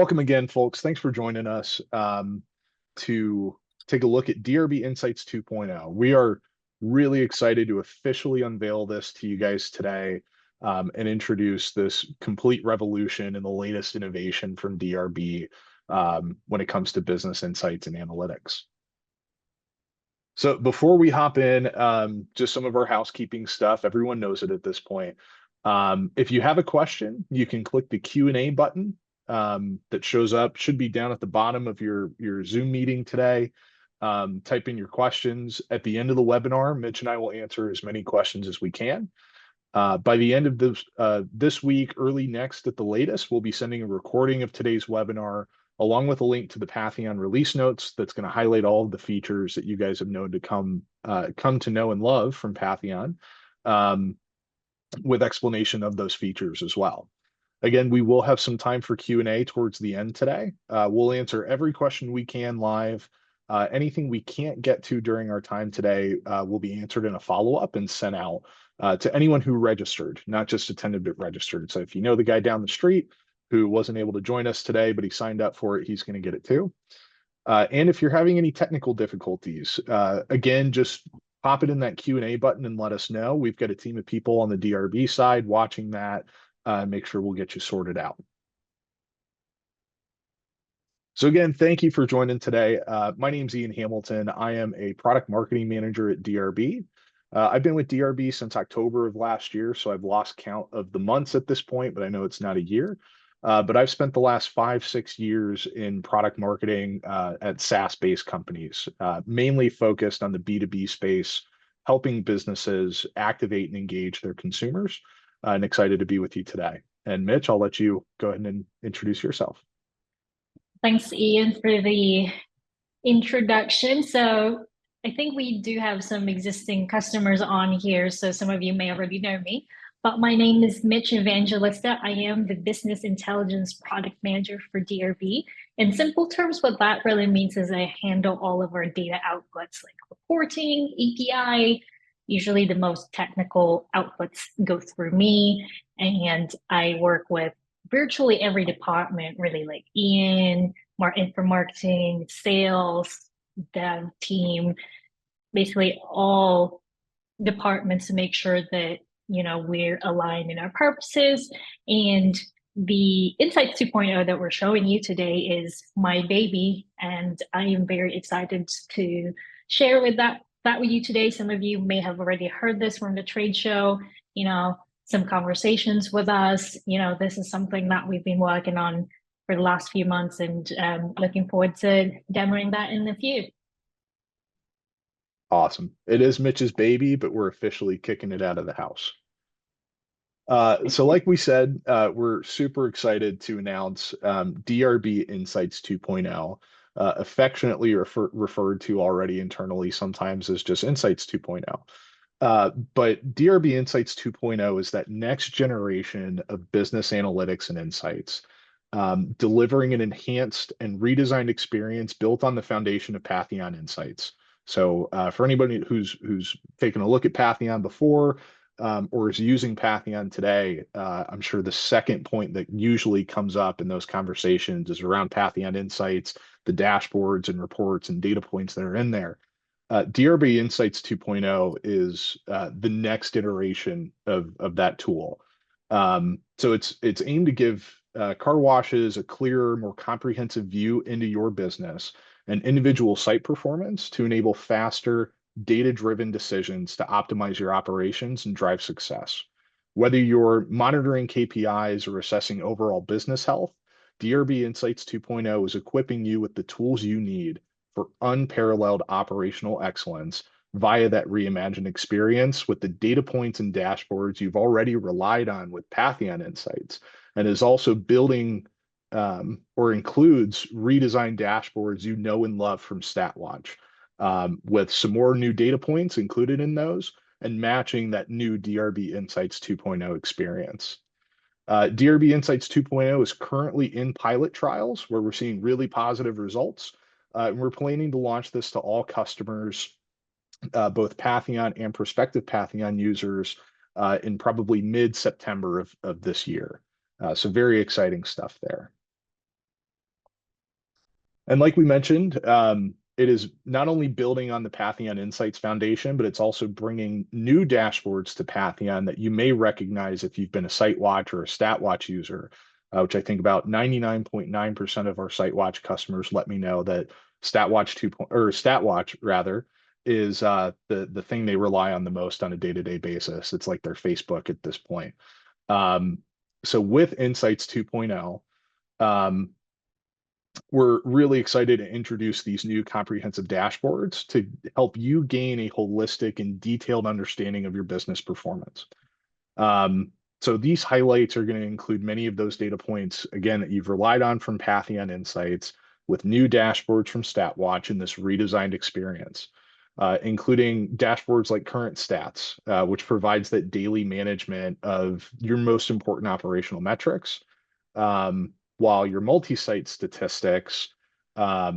Welcome again, folks. Thanks for joining us to take a look at DRB Insights 2.0. We are really excited to officially unveil this to you guys today and introduce this complete revolution and the latest innovation from DRB when it comes to business insights and analytics. So before we hop in, just some of our housekeeping stuff. Everyone knows it at this point. If you have a question, you can click the Q&A button that shows up, should be down at the bottom of your Zoom meeting today. Type in your questions. At the end of the webinar, Mitch and I will answer as many questions as we can. By the end of this week, early next at the latest, we'll be sending a recording of today's webinar along with a link to the Patheon release notes that's going to highlight all of the features that you guys have known to come to know and love from Patheon, with explanation of those features as well. Again, we will have some time for Q&A towards the end today. We'll answer every question we can live. Anything we can't get to during our time today will be answered in a follow-up and sent out to anyone who registered, not just attended but registered. So if you know the guy down the street who wasn't able to join us today, but he signed up for it, he's going to get it too. And if you're having any technical difficulties, again, just pop it in that Q&A button and let us know. We've got a team of people on the DRB side watching that. Make sure we'll get you sorted out. So again, thank you for joining today. My name's Ian Hamilton. I am a product marketing manager at DRB. I've been with DRB since October of last year, so I've lost count of the months at this point, but I know it's not a year. But I've spent the last 5-6 years in product marketing at SaaS-based companies, mainly focused on the B2B space, helping businesses activate and engage their consumers. And excited to be with you today. And Mitch, I'll let you go ahead and introduce yourself. Thanks, Ian, for the introduction. So I think we do have some existing customers on here, so some of you may already know me. But my name is Mitch Evangelista. I am the Business Intelligence Product Manager for DRB. In simple terms, what that really means is I handle all of our data outputs like reporting, API. Usually the most technical outputs go through me, and I work with virtually every department, really, like Ian, for marketing, sales, dev team, basically all departments to make sure that we're aligned in our purposes. And the Insights 2.0 that we're showing you today is my baby, and I am very excited to share that with you today. Some of you may have already heard this from the trade show, some conversations with us. This is something that we've been working on for the last few months, and looking forward to demoing that in a few. Awesome. It is Mitch's baby, but we're officially kicking it out of the house. So like we said, we're super excited to announce DRB Insights 2.0, affectionately referred to already internally sometimes as just Insights 2.0. But DRB Insights 2.0 is that next generation of business analytics and insights, delivering an enhanced and redesigned experience built on the foundation of Patheon Insights. So for anybody who's taken a look at Patheon before or is using Patheon today, I'm sure the second point that usually comes up in those conversations is around Patheon Insights, the dashboards and reports and data points that are in there. DRB Insights 2.0 is the next iteration of that tool. So it's aimed to give car washes a clearer, more comprehensive view into your business and individual site performance to enable faster, data-driven decisions to optimize your operations and drive success. Whether you're monitoring KPIs or assessing overall business health, DRB Insights 2.0 is equipping you with the tools you need for unparalleled operational excellence via that reimagined experience with the data points and dashboards you've already relied on with Patheon Insights, and is also building or includes redesigned dashboards you know and love from StatWatch, with some more new data points included in those and matching that new DRB Insights 2.0 experience. DRB Insights 2.0 is currently in pilot trials where we're seeing really positive results. We're planning to launch this to all customers, both Patheon and prospective Patheon users, in probably mid-September of this year. So very exciting stuff there. And like we mentioned, it is not only building on the Patheon Insights Foundation, but it's also bringing new dashboards to Patheon that you may recognize if you've been a SiteWatch or a StatWatch user, which I think about 99.9% of our SiteWatch customers let me know that StatWatch 2 or StatWatch rather is the thing they rely on the most on a day-to-day basis. It's like their Facebook at this point. So with Insights 2.0, we're really excited to introduce these new comprehensive dashboards to help you gain a holistic and detailed understanding of your business performance. So these highlights are going to include many of those data points, again, that you've relied on from Patheon Insights with new dashboards from StatWatch in this redesigned experience, including dashboards like Current Stats, which provides that daily management of your most important operational metrics. While your multi-site statistics are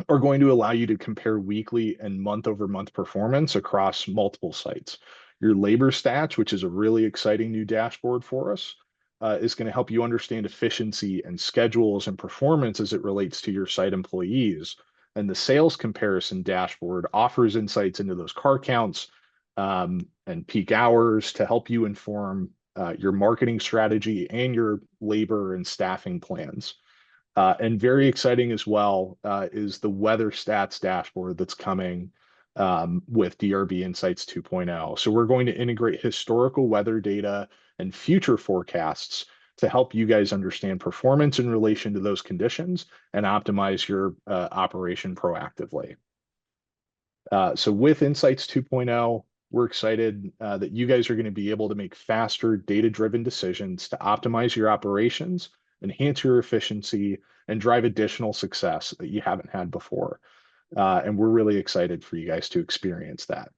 going to allow you to compare weekly and month-over-month performance across multiple sites. Your labor stats, which is a really exciting new dashboard for us, is going to help you understand efficiency and schedules and performance as it relates to your site employees. And the sales comparison dashboard offers insights into those car counts and peak hours to help you inform your marketing strategy and your labor and staffing plans. And very exciting as well is the weather stats dashboard that's coming with DRB Insights 2.0. So we're going to integrate historical weather data and future forecasts to help you guys understand performance in relation to those conditions and optimize your operation proactively. So with Insights 2.0, we're excited that you guys are going to be able to make faster data-driven decisions to optimize your operations, enhance your efficiency, and drive additional success that you haven't had before. And we're really excited for you guys to experience that.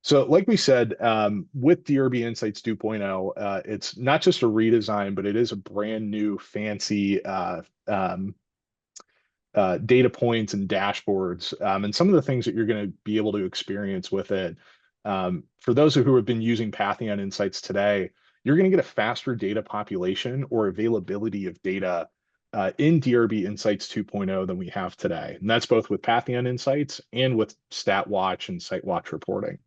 So like we said, with DRB Insights 2.0, it's not just a redesign, but it is a brand new fancy data points and dashboards, and some of the things that you're going to be able to experience with it. For those who have been using Patheon Insights today, you're going to get a faster data population or availability of data in DRB Insights 2.0 than we have today. And that's both with Patheon Insights and with StatWatch and SiteWatch reporting,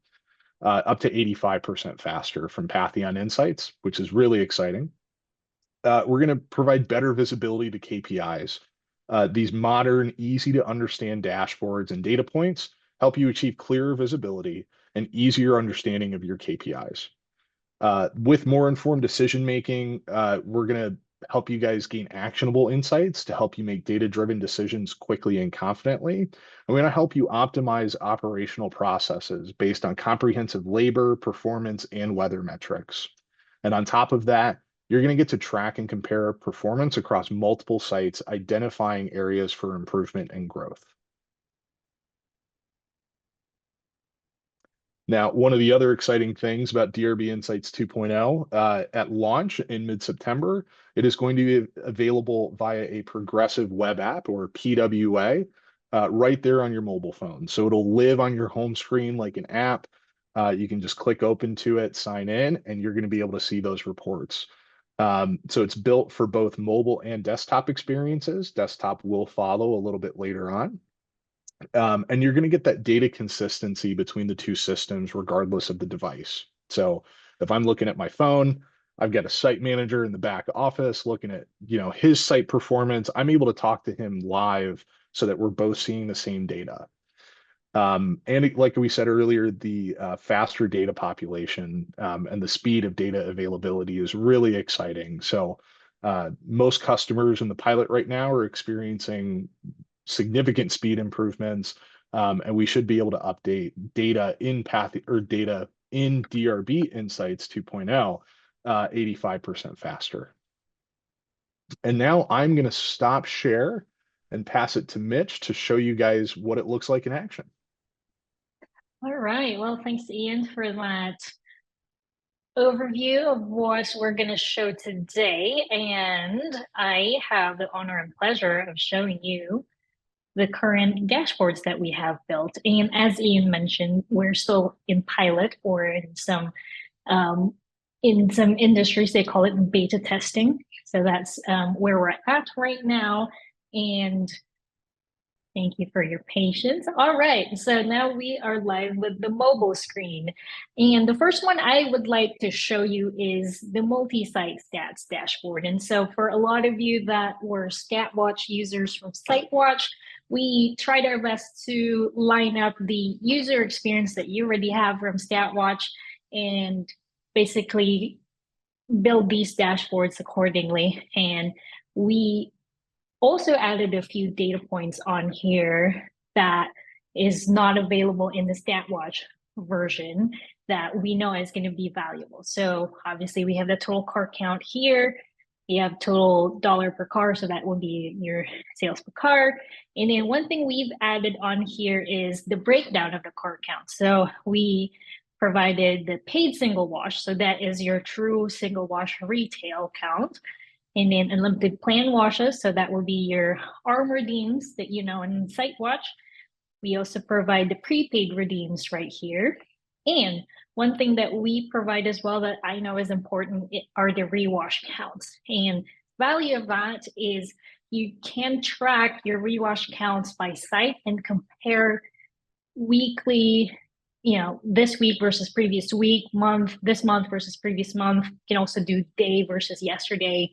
up to 85% faster from Patheon Insights, which is really exciting. We're going to provide better visibility to KPIs. These modern, easy to understand dashboards and data points help you achieve clearer visibility and easier understanding of your KPIs. With more informed decision making, we're going to help you guys gain actionable insights to help you make data-driven decisions quickly and confidently. And we're going to help you optimize operational processes based on comprehensive labor, performance, and weather metrics. And on top of that, you're going to get to track and compare performance across multiple sites, identifying areas for improvement and growth. Now, one of the other exciting things about DRB Insights 2.0, at launch in mid-September, it is going to be available via a progressive web app or PWA right there on your mobile phone. So it'll live on your home screen like an app. You can just click open to it, sign in, and you're going to be able to see those reports. So it's built for both mobile and desktop experiences. Desktop will follow a little bit later on. And you're going to get that data consistency between the two systems, regardless of the device. So if I'm looking at my phone, I've got a site manager in the back office looking at, his site performance. I'm able to talk to him live so that we're both seeing the same data. And like we said earlier, the faster data population and the speed of data availability is really exciting. So most customers in the pilot right now are experiencing significant speed improvements, and we should be able to update data in data in DRB Insights 2.0 85% faster. And now I'm going to stop share and pass it to Mitch to show you guys what it looks like in action. All right. Well, thanks, Ian, for that overview of what we're going to show today. And I have the honor and pleasure of showing you the current dashboards that we have built. And as Ian mentioned, we're still in pilot or in some in some industries, they call it beta testing. So that's where we're at right now. And thank you for your patience. All right, so now we are live with the mobile screen. And the first one I would like to show you is the multi-site stats dashboard. And so for a lot of you that were StatWatch users from SiteWatch, we tried our best to line up the user experience that you already have from StatWatch and basically build these dashboards accordingly. And we also added a few data points on here that is not available in the StatWatch version that we know is going to be valuable. So obviously we have the total car count here. You have total dollar per car, so that would be your sales per car. And then one thing we've added on here is the breakdown of the car count. So we provided the paid single wash, so that is your true single wash retail count. And then unlimited plan washes, so that will be your ARM redeems that you know in SiteWatch. We also provide the prepaid redeems right here. And one thing that we provide as well that I know is important are the rewash counts. And value of that is you can track your rewash counts by site and compare weekly, you know, this week versus previous week, month, this month versus previous month. You can also do day versus yesterday,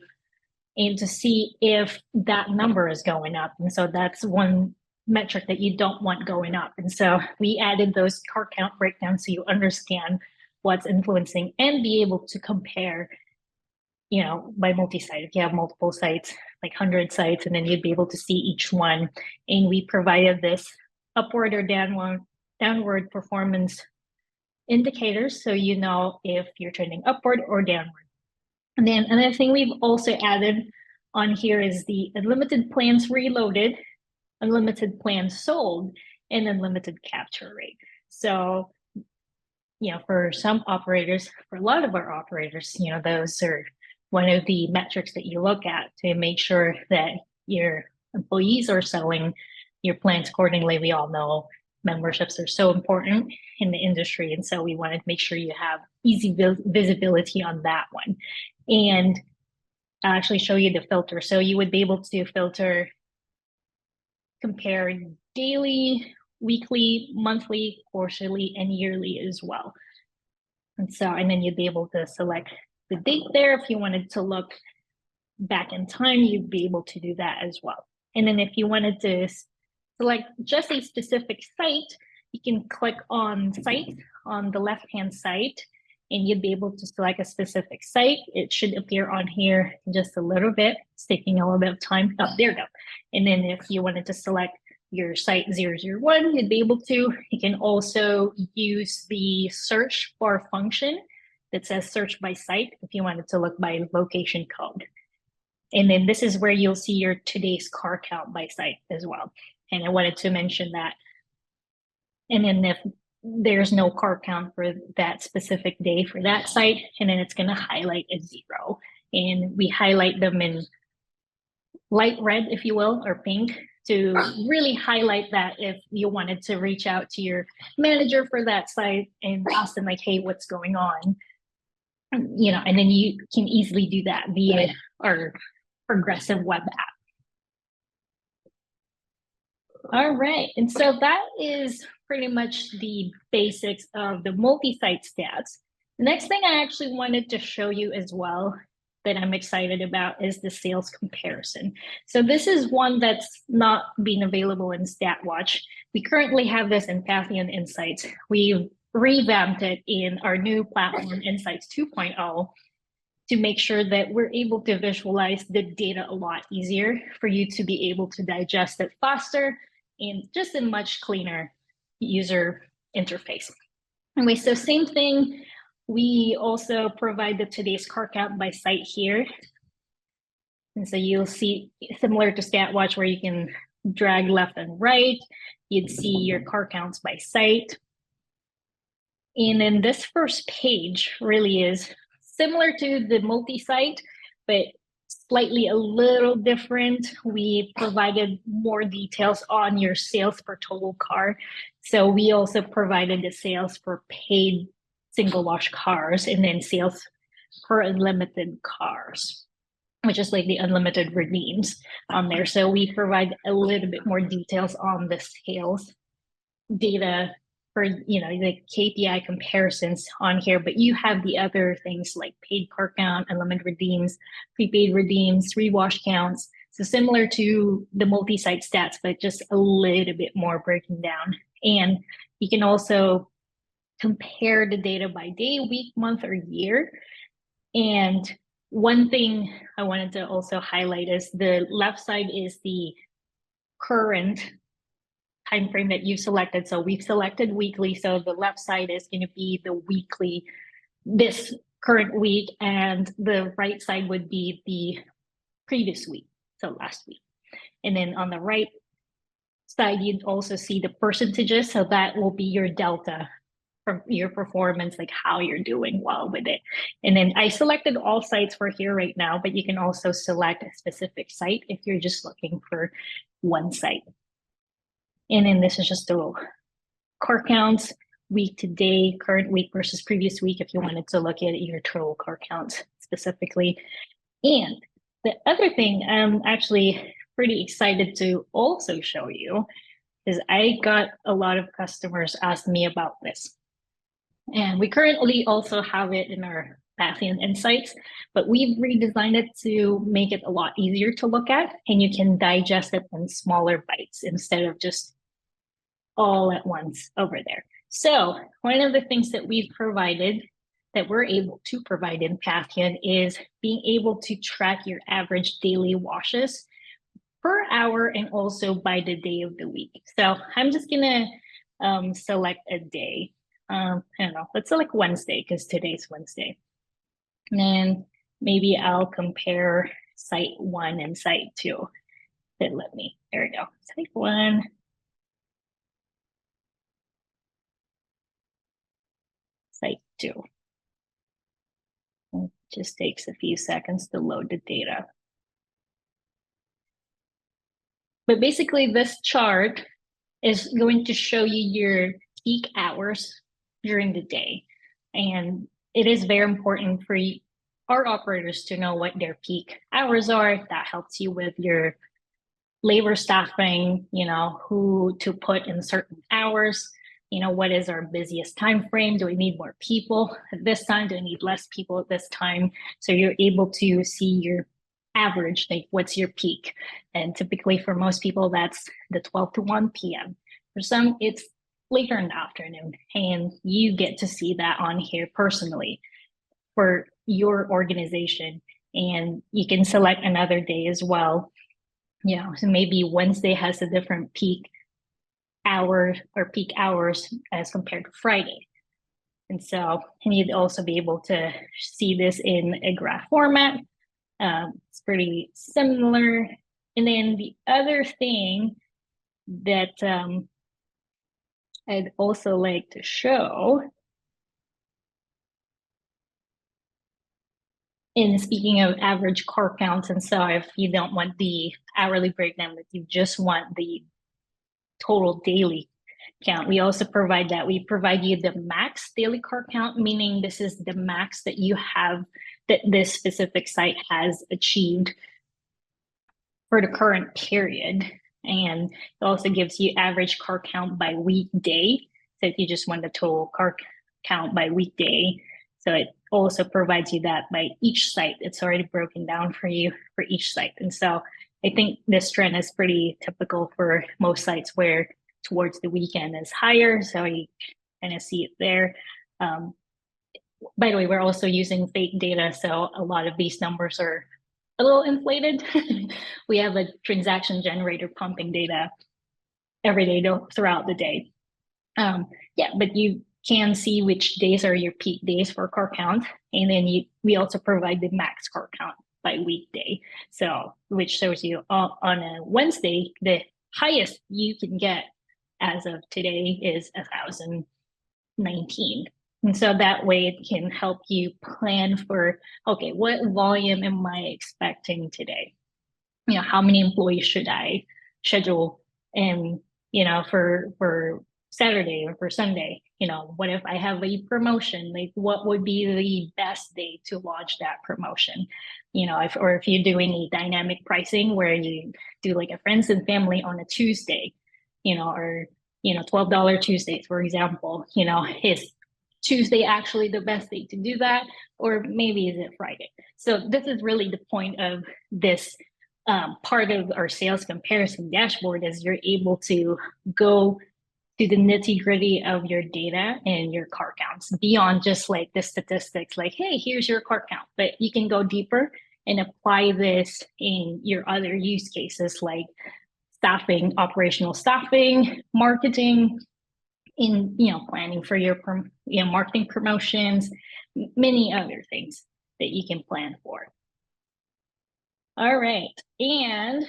and to see if that number is going up. And so that's one metric that you don't want going up. And so we added those car count breakdowns so you understand what's influencing and be able to compare, you know, by multi-site. If you have multiple sites, like 100 sites, and then you'd be able to see each one. And we provided this upward or downward performance indicators so you know if you're trending upward or downward. And then another thing we've also added on here is the unlimited plans reloaded, unlimited plans sold, and unlimited capture rate. So, you know, for some operators, for a lot of our operators, you know, those are one of the metrics that you look at to make sure that your employees are selling your plans accordingly. We all know memberships are so important in the industry. And so we wanted to make sure you have easy visibility on that one. And I'll actually show you the filter. So you would be able to filter, compare daily, weekly, monthly, quarterly, and yearly as well. And so, and then you'd be able to select the date there. If you wanted to look back in time, you'd be able to do that as well. And then if you wanted to select just a specific site, you can click on site on the left-hand side, and you'd be able to select a specific site. It should appear on here in just a little bit. It's taking a little bit of time. Oh, there you go. And then if you wanted to select your site 001, you'd be able to. You can also use the search bar function that says search by site if you wanted to look by location code. And then this is where you'll see your today's car count by site as well. And I wanted to mention that. And then if there's no car count for that specific day for that site, and then it's going to highlight a 0. And we highlight them in light red, if you will, or pink, to really highlight that if you wanted to reach out to your manager for that site and ask them like, hey, what's going on? You know, and then you can easily do that via our progressive web app. All right, and so that is pretty much the basics of the multi-site stats. The next thing I actually wanted to show you as well that I'm excited about is the sales comparison. So this is one that's not being available in StatWatch. We currently have this in Patheon Insights. We've revamped it in our new platform, Insights 2.0, to make sure that we're able to visualize the data a lot easier for you to be able to digest it faster and just a much cleaner user interface. Anyway, so same thing. We also provide the today's car count by site here. And so you'll see, similar to StatWatch, where you can drag left and right, you'd see your car counts by site. And then this first page really is similar to the multi-site, but slightly a little different. We provided more details on your sales per total car. So we also provided the sales for paid single wash cars and then sales per unlimited cars, which is like the unlimited redeems on there. So we provide a little bit more details on the sales data for, the KPI comparisons on here, but you have the other things like paid car count, unlimited redeems, prepaid redeems, rewash counts. So similar to the multi-site stats, but just a little bit more breaking down. And you can also compare the data by day, week, month, or year. And one thing I wanted to also highlight is the left side is the current time frame that you've selected. So we've selected weekly. So the left side is going to be the weekly, this current week, and the right side would be the previous week, so last week. And then on the right side, you'd also see the percentages. So that will be your delta from your performance, like how you're doing well with it. And then I selected all sites for here right now, but you can also select a specific site if you're just looking for one site. And then this is just the car counts, week to day, current week versus previous week, if you wanted to look at your total car counts specifically. And the other thing I'm actually pretty excited to also show you is I got a lot of customers ask me about this. And we currently also have it in our Patheon Insights, but we've redesigned it to make it a lot easier to look at, and you can digest it in smaller bites instead of just all at once over there. So one of the things that we've provided, that we're able to provide in Patheon, is being able to track your average daily washes per hour and also by the day of the week. So I'm just gonna select a day. I don't know, let's select Wednesday because today's Wednesday. And then maybe I'll compare site 1 and site 2. There we go, site 1. Site 2. It just takes a few seconds to load the data. But basically this chart is going to show you your peak hours during the day. And it is very important for our operators to know what their peak hours are. That helps you with your labor staffing, who to put in certain hours. What is our busiest time frame? Do we need more people at this time? Do we need less people at this time? So you're able to see your average, like what's your peak. And typically for most people, that's the 12 to 1 p.m. For some, it's later in the afternoon, and you get to see that on here personally for your organization. And you can select another day as well. So maybe Wednesday has a different peak hour or peak hours as compared to Friday. And you'd also be able to see this in a graph format. It's pretty similar. And then the other thing that I'd also like to show, in speaking of average car counts, and so if you don't want the hourly breakdown, but you just want the total daily count, we also provide that. We provide you the max daily car count, meaning this is the max that you have, that this specific site has achieved for the current period. And it also gives you average car count by weekday. So if you just want the total car count by weekday, so it also provides you that by each site. It's already broken down for you for each site. And so I think this trend is pretty typical for most sites where towards the weekend is higher. So you kind of see it there. By the way, we're also using fake data. So a lot of these numbers are a little inflated. We have a transaction generator pumping data every day throughout the day. But you can see which days are your peak days for car count. And then we also provide the max car count by weekday. So which shows you on a Wednesday, the highest you can get as of today is 1,019. And so that way it can help you plan for, okay, what volume am I expecting today? How many employees should I schedule? And, for Saturday or for Sunday? What if I have a promotion? Like, what would be the best day to launch that promotion? If you're doing a dynamic pricing where you do like a friends and family on a Tuesday, or $12 Tuesdays, for example, is Tuesday actually the best day to do that? Or maybe is it Friday? So this is really the point of this part of our sales comparison dashboard, is you're able to go to the nitty gritty of your data and your car counts beyond just like the statistics, like, hey, here's your car count, but you can go deeper and apply this in your other use cases like staffing, operational staffing, marketing, in planning for your marketing promotions, many other things that you can plan for. All right, and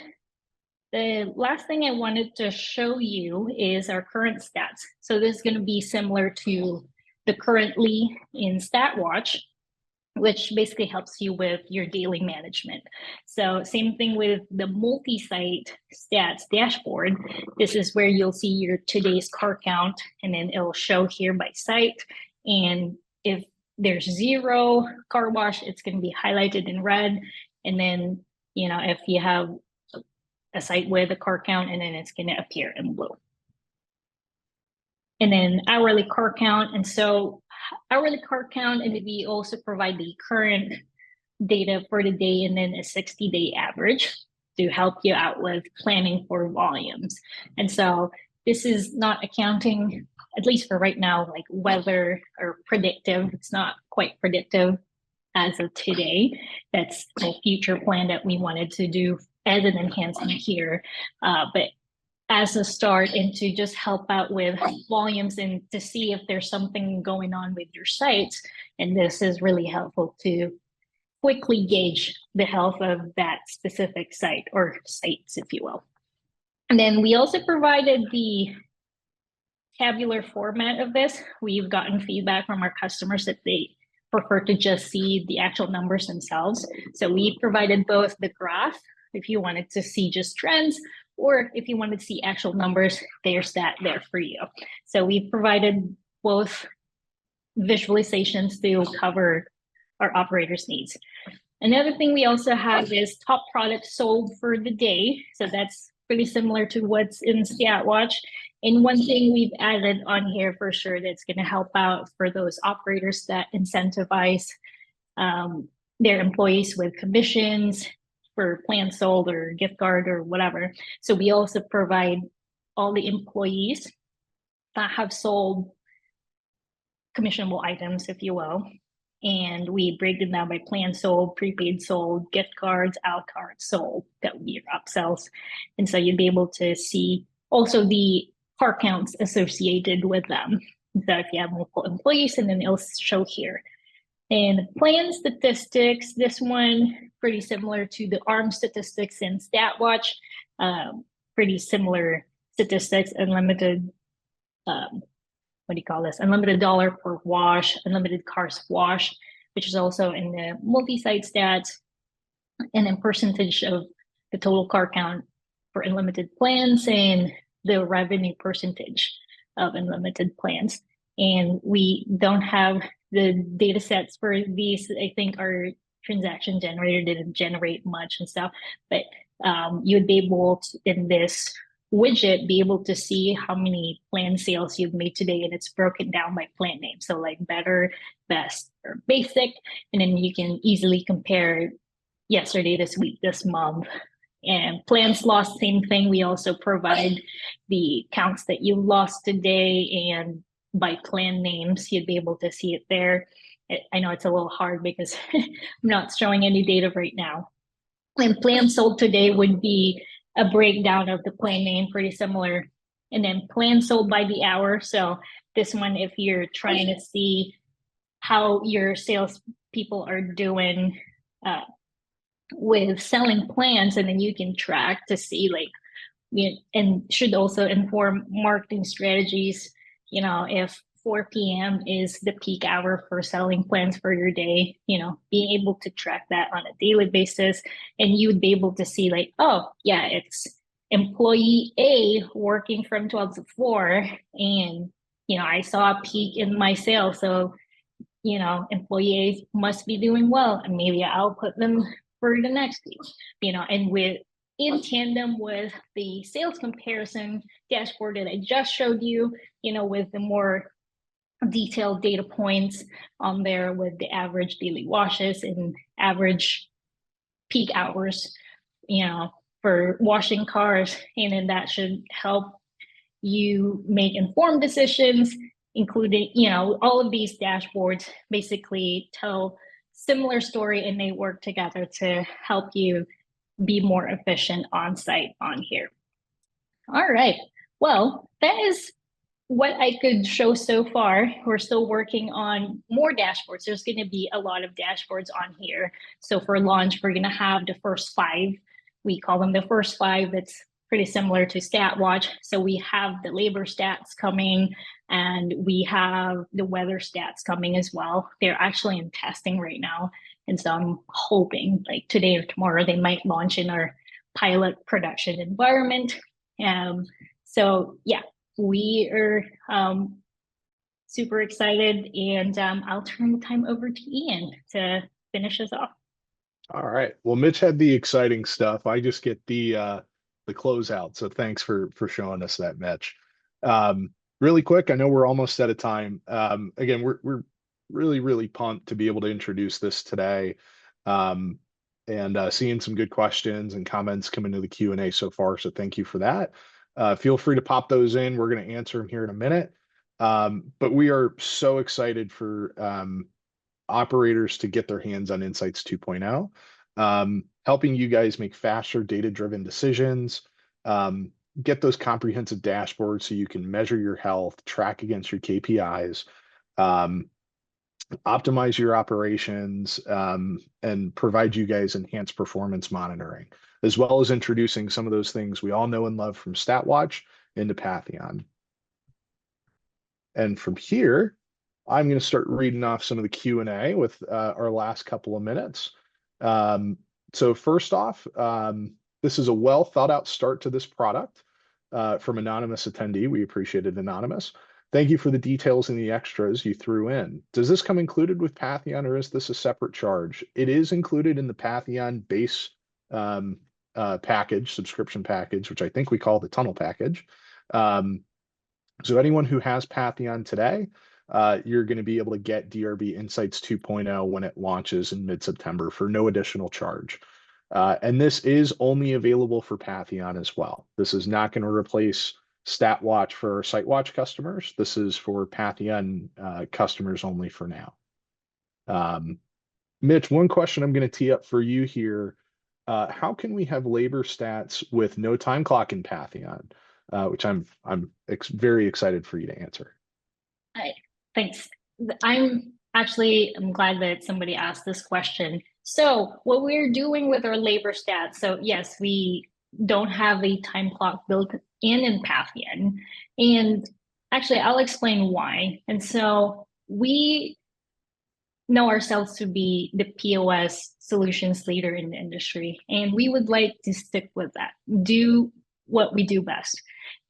the last thing I wanted to show you is our current stats. So this is going to be similar to the currently in StatWatch, which basically helps you with your daily management. So same thing with the multi-site stats dashboard. This is where you'll see your today's car count, and then it'll show here by site. And if there's 0 car wash, it's going to be highlighted in red. And then, if you have a site with a car count, and then it's going to appear in blue. And then hourly car count. And so hourly car count, and we also provide the current data for the day and then a 60-day average to help you out with planning for volumes. And so this is not accounting, at least for right now, like weather or predictive. It's not quite predictive as of today. That's the future plan that we wanted to do as an enhancement here. But as a start, and to just help out with volumes and to see if there's something going on with your sites. And this is really helpful to quickly gauge the health of that specific site or sites, if you will. And then we also provided the tabular format of this. We've gotten feedback from our customers that they prefer to just see the actual numbers themselves. So we provided both the graph, if you wanted to see just trends, or if you wanted to see actual numbers, there's that there for you. So we provided both visualizations to cover our operators' needs. Another thing we also have is top products sold for the day. So that's pretty similar to what's in StatWatch. And one thing we've added on here for sure that's going to help out for those operators that incentivize their employees with commissions for plans sold or gift card or whatever. So we also provide all the employees that have sold commissionable items, if you will. And we break them down by plan sold, prepaid sold, gift cards, a la carte sold. That would be your upsells. And so you'd be able to see also the car counts associated with them. So if you have multiple employees, and then it'll show here. And plan statistics, this one pretty similar to the ARM statistics in StatWatch. Pretty similar statistics, unlimited, what do you call this? Unlimited dollar per wash, unlimited cars wash, which is also in the multi-site stats, and then percentage of the total car count for unlimited plans and the revenue percentage of unlimited plans. And we don't have the data sets for these. I think our transaction generator didn't generate much and stuff, but you would be able to, in this widget, be able to see how many plan sales you've made today, and it's broken down by plan name. So like better, best, or basic, and then you can easily compare yesterday, this week, this month. And plans lost, same thing. We also provide the counts that you lost today, and by plan names, you'd be able to see it there. I know it's a little hard because I'm not showing any data right now. And plan sold today would be a breakdown of the plan name, pretty similar. And then plan sold by the hour. So this one, if you're trying to see how your sales people are doing with selling plans, and then you can track to see and should also inform marketing strategies. If 4 p.m. is the peak hour for selling plans for your day, being able to track that on a daily basis, and you would be able to see oh yeah, employee A working from 12 to 4, and I saw a peak in my sales. So, employee A must be doing well, and maybe I'll put them for the next week, and in tandem with the sales comparison dashboard that I just showed you, with the more detailed data points on there with the average daily washes and average peak hours, for washing cars. And then that should help you make informed decisions, including, all of these dashboards basically tell similar story, and they work together to help you be more efficient on site on here. All right. Well, that is what I could show so far. We're still working on more dashboards. There's going to be a lot of dashboards on here. So for launch, we're going to have the first 5. We call them the first 5. That's pretty similar to StatWatch. So we have the labor stats coming, and we have the weather stats coming as well. They're actually in testing right now. And so I'm hoping like today or tomorrow, they might launch in our pilot production environment. So yeah, we are super excited, and I'll turn the time over to Ian to finish us off. All right. Well, Mitch had the exciting stuff. I just get the closeout. So thanks for showing us that, Mitch. Really quick, I know we're almost out of time. Again, we're really pumped to be able to introduce this today, and seeing some good questions and comments come into the Q&A so far. So thank you for that. Feel free to pop those in. We're going to answer them here in a minute. But we are so excited for operators to get their hands on Insights 2.0, helping you guys make faster data-driven decisions, get those comprehensive dashboards so you can measure your health, track against your KPIs, optimize your operations, and provide you guys enhanced performance monitoring, as well as introducing some of those things we all know and love from StatWatch into Patheon. And from here, I'm going to start reading off some of the Q&A with our last couple of minutes. So first off, this is a well thought out start to this product from anonymous attendee. We appreciate it, anonymous. Thank you for the details and the extras you threw in. Does this come included with Patheon, or is this a separate charge? It is included in the Patheon base package, subscription package, which I think we call the tunnel package. So anyone who has Patheon today, you're going to be able to get DRB Insights 2.0 when it launches in mid-September for no additional charge. And this is only available for Patheon as well. This is not going to replace StatWatch for our SiteWatch customers. This is for Patheon customers only for now. Mitch, one question I'm going to tee up for you here. How can we have labor stats with no time clock in Patheon? Which I'm very excited for you to answer. Thanks. I'm glad that somebody asked this question. So what we're doing with our labor stats, so yes, we don't have a time clock built in Patheon. And actually, I'll explain why. And so we know ourselves to be the POS solutions leader in the industry, and we would like to stick with that, do what we do best,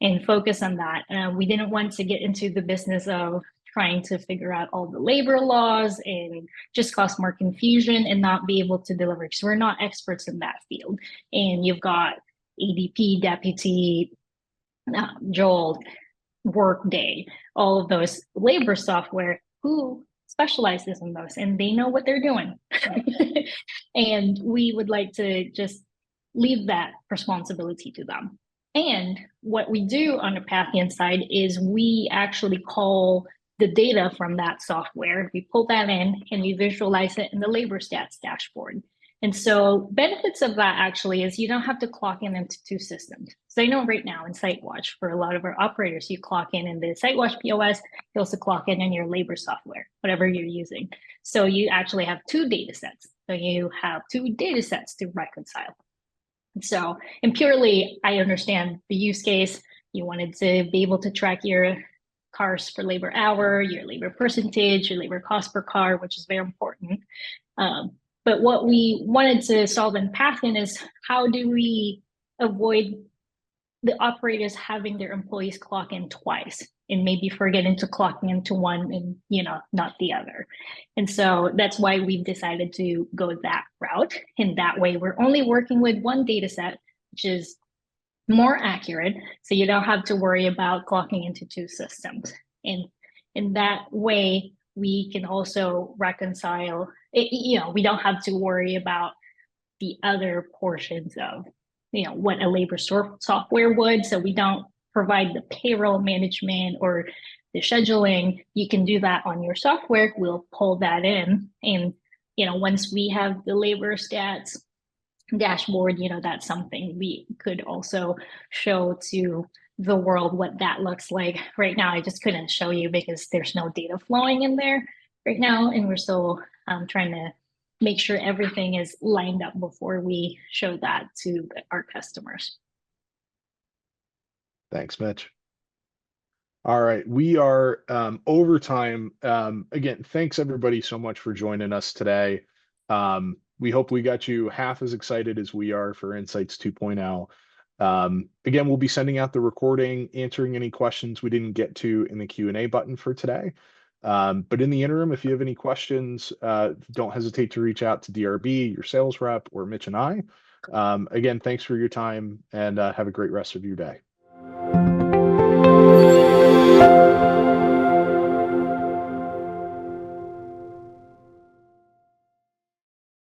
and focus on that. We didn't want to get into the business of trying to figure out all the labor laws and just cause more confusion and not be able to deliver, because we're not experts in that field. And you've got ADP, Deputy, Joel, Workday, all of those labor software who specializes in those, and they know what they're doing. And we would like to just leave that responsibility to them. And what we do on the Patheon side is we actually call the data from that software. We pull that in and we visualize it in the labor stats dashboard. And so benefits of that actually is you don't have to clock in into 2 systems. So I know right now in SiteWatch, for a lot of our operators, you clock in the SiteWatch POS, you also clock in your labor software, whatever you're using. So you actually have 2 data sets. So you have 2 data sets to reconcile. So, and purely, I understand the use case. You wanted to be able to track your cars for labor hour, your labor percentage, your labor cost per car, which is very important. But what we wanted to solve in Patheon is how do we avoid the operators having their employees clock in twice and maybe forgetting to clock into one and not the other. And so that's why we've decided to go that route. And that way we're only working with one data set, which is more accurate. So you don't have to worry about clocking into two systems. And in that way, we can also reconcile, we don't have to worry about the other portions of what a labor software would. So we don't provide the payroll management or the scheduling. You can do that on your software. We'll pull that in, and once we have the labor stats dashboard, that's something we could also show to the world what that looks like. Right now I just couldn't show you because there's no data flowing in there right now, and we're still trying to make sure everything is lined up before we show that to our customers. Thanks, Mitch. All right, we are over time. Again, thanks everybody so much for joining us today. We hope we got you half as excited as we are for Insights 2.0. Again, we'll be sending out the recording, answering any questions we didn't get to in the Q&A button for today. But in the interim, if you have any questions, don't hesitate to reach out to DRB, your sales rep, or Mitch and I. Again, thanks for your time, and have a great rest of your day.